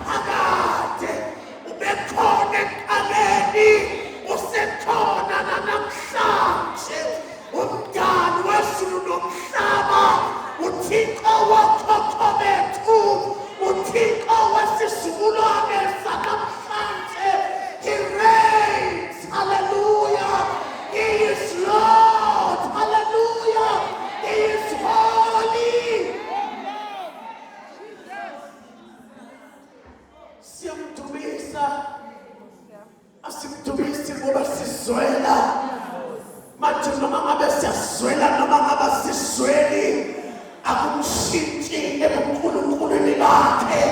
phakade ubekhona ekuqaleni usekhona namhlanje umdali wezulu nomhlaba uThixo wokhokho bethu uThixo wesizukulwane sanamhlanje. He reigns. Hallelujah. He is Lord. Hallelujah. He is holy. Siyamdumisa. Asimdumisi ngoba sizwela. Manje noma ngabe siyazwela noma ngabe sizweli akumshintshi ebuNkulunkulwini bakhe.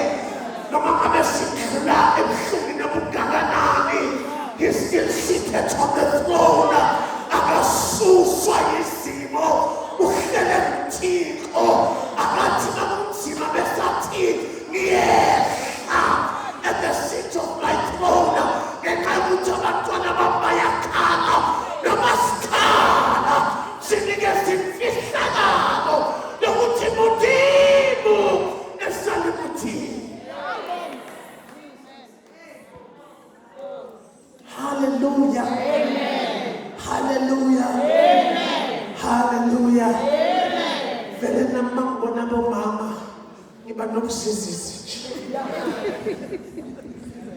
Noma ngabe sidlula ebuhlungwini obungakanani, he still seated on the throne. Akasuswa yizimo uhlele uThixo. Akathi nakunzima besathi ngiyehla at the seat of my throne. Ngenxa yokuthi abantwana bami bayakhala noma sikhala sinikeza imfihlakalo yokuthi mudimu esale mudimu. Hallelujah. Amen. Hallelujah. Amen. Hallelujah. Amen. Vele namangibona bomama ngiba nomsizisi nje.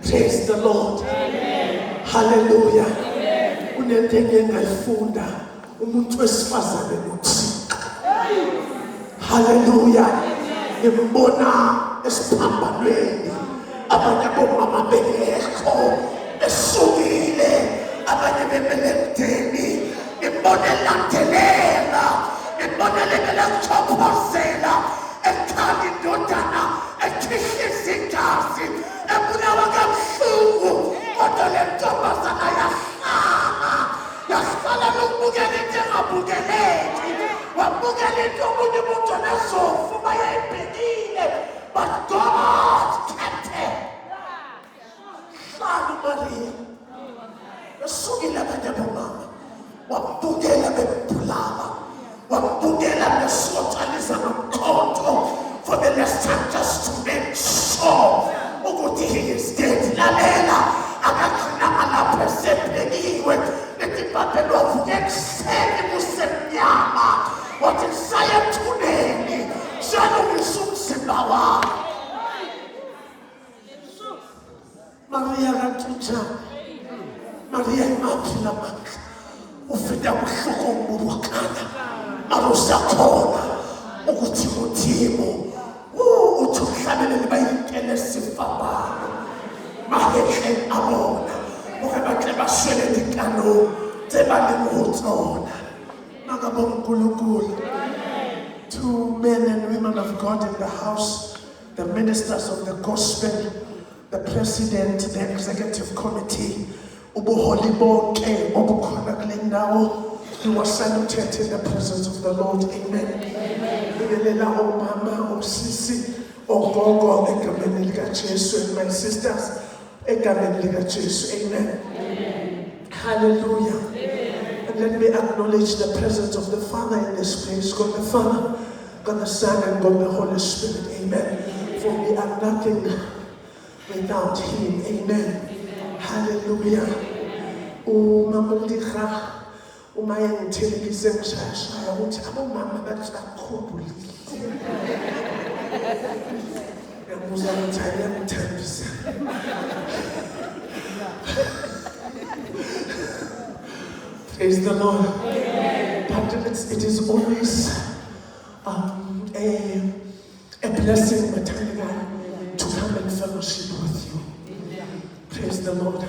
Praise the Lord. Amen. Hallelujah. Amen. Unento engingayifunda umuntu wesifazane noThixo. Hallelujah. Ngimbona esiphambanweni abanye bomama bengekho esukile abanye bebelemdeni imbona elandelela imbona lebelangichophozela ekhaya indodana ekhihliza igazi ebulawa kabuhlungu kodwa le ntombazana yahlala lokubukela into engabukeleki wabukela into omunye umuntu onezofu bayayibhekile but God kept her. Hlala Maria esukile abanye bomama wabukela bebulala wabukela besothaliza nomkhonto for the last time just to make sure ukuthi he is dead. Lalela akagcinanga lapho esebhekiwe etibhabheni wavuka ekuseni kusemnyama wathi saya ethuneni siyalungisa umzimba wakhe. Maria kanjani? Maria imaphila amandla ufida kuhloko umuntu wakhala alusakhona ukuthi muthimo uthi uhlabelele bayinkele sifabana mahehle abona ukabahle bashele dikano tebale mutsona makabonga uNkulunkulu. Two men and women of God in the house, the ministers of the gospel, the president, the executive committee, ubuholi bonke obukhona kule ndawo, you are saluted in the presence of the Lord. Amen. Ngibelela omama, osisi, ogogo egameni likaJesu, and my sisters egameni likaJesu. Amen. Hallelujah. And let me acknowledge the presence of the Father in this place. God the Father, God the Son, and God the Holy Spirit. Amen. For we are nothing without Him. Amen. Hallelujah. Umamulika umaye ngithelekise ngishaya ukuthi abomama bathi bakhumbulile. Yabuza ukuthi ayamthambisa. Praise the Lord. But it is always a blessing, Matanga, to come and fellowship with you. Praise the Lord.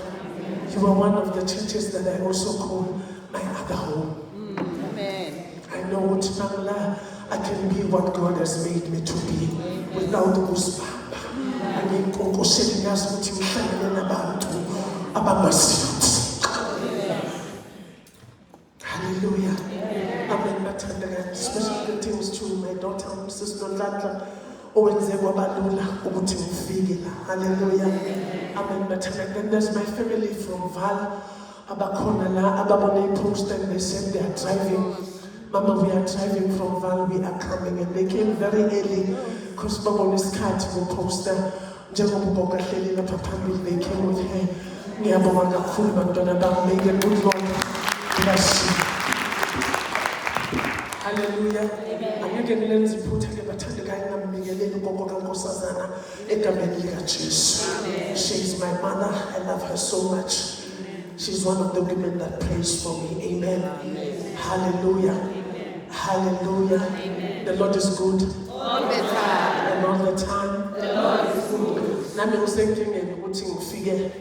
You are one of the churches that I also call my other home. Amen. I know what Namla, I can be what God has made me to be without goosebumps. I mean, hallelujah. Amen. Special greetings to my daughter, Mrs. Nolanda. Hallelujah. Amen. And then there's my family from Val. Ababone post and they said they are driving. Mama, we are driving from Val, we are coming. And they came very early because Babone's cat will post them. njengoba ugogo ahleli lapha phambili, they came with her. Ngiyabonga kakhulu bantwana bami. May the good Lord bless you. Hallelujah. Angeke nilenze iphutha ke bathandekayo ngamibingeleli ugogo kaNkosazana egameni likaJesu. She is my mother. I love her so much. She's one of the women that prays for me. Amen. Hallelujah. Hallelujah. The Lord is good. All the time. And all the time. The Lord is good. Nami ngisenkingeni ukuthi ngifike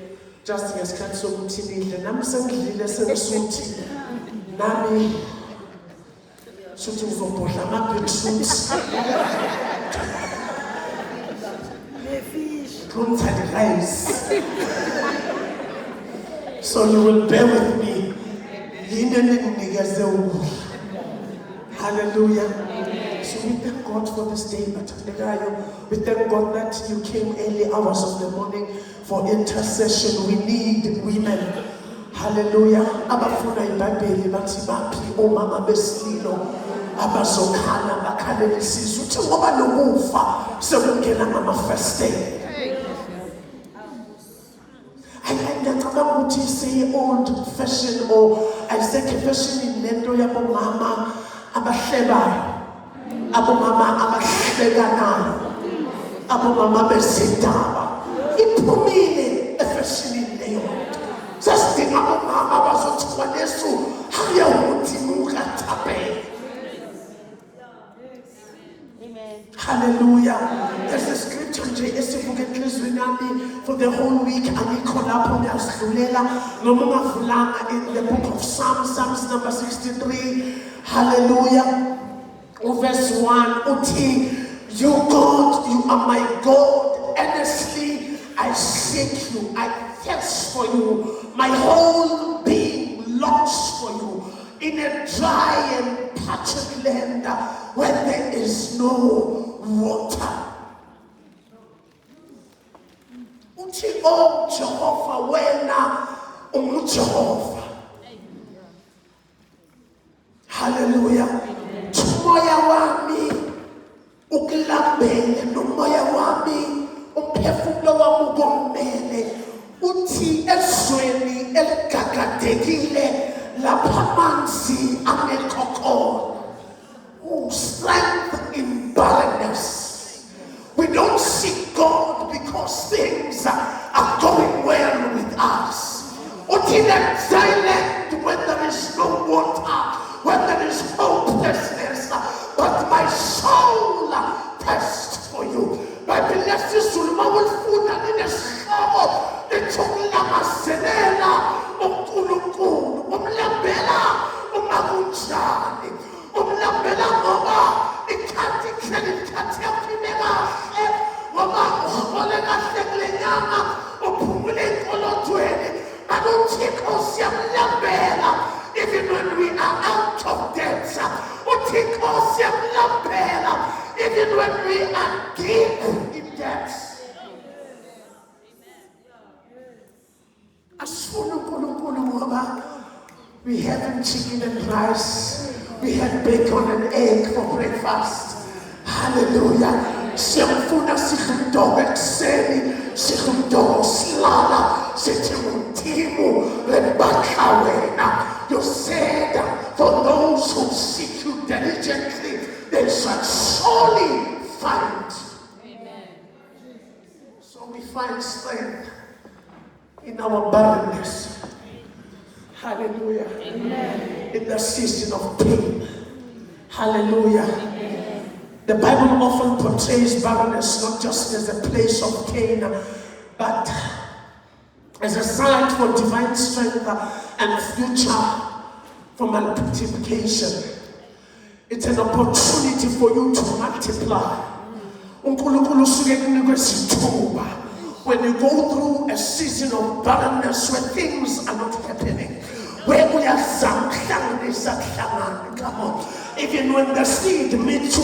just ngesikhathi sokuthi nidle. Nami sengidlile sengisuthi. Nami suthi ngizobhodla ama-beetroots. Kunthandi rice. So you will bear with me. Yini enginikeze ukudla. Hallelujah. So we thank God for this day, bathandekayo. We thank God that you came early hours of the morning for intercession. We need women. Hallelujah. Abafuna iBhayibheli bathi baphi omama besililo abazokhala bakhalele isizwe uthi ngoba nokufa sekungena ngama-first day. Ngiyacabanga ukuthi say old fashion or ayiseke fashion lento yabomama abahlebayo, abomama abahlekanayo, abomama bezindaba. Iphumile efashionini leyo. Sasidinga abomama abazothi kwanesu hayakuthi mukathaphela. Hallelujah. There's a scripture nje esivuke enhlizweni yami for the whole week. Angikho lapho ngiyasilulela noma ungavulanga in the book of Psalms number 63. Hallelujah. Verse 1 uthi, you God, you are my God. Earnestly I seek you. I thirst for you. My whole being longs for you. In a dry and parched land where there is no water. Uthi oh Jehovah, wena Jehovah. Hallelujah. Umoya wami ukulambele nomoya wami umphefumulo wami ukomele. Uthi ezweni eligagadekile lapha amanzi angekho khona. Strength in barrenness. We don't seek God because things are going well with us. Uthi that silent when there is no water, when there is hopelessness, but my soul thirsts for you. Bible lesizulu mawulifunda linesihlobo ethokulabazelela uNkulunkulu, umlambela uma kunjani, umlambela ngoba ikhathi yakuphume kahle, ngoba uhole kahle kule nyanga, uphumule enkolodweni. Uthixo siyamlambela even when we are out of debt. Uthixo siyamlambela even when we are deep in debt. Asifuna uNkulunkulu ngoba we haven't chicken and rice, we had bacon and egg for breakfast. Hallelujah. Siyamfuna sidle umdoko ekuseni, sidle umdoko silala, sithi uThixo lebakha wena. You said for those who seek you diligently, they shall surely find. Amen. So we find strength in our barrenness. Hallelujah. Amen. In the season of pain. Hallelujah. Amen. The Bible often portrays barrenness not just as a place of pain, but as a sign for divine strength and future for multiplication. It's an opportunity for you to multiply. When you go through a season of barrenness where things are not happening, where we are some, come on, even when the seed meets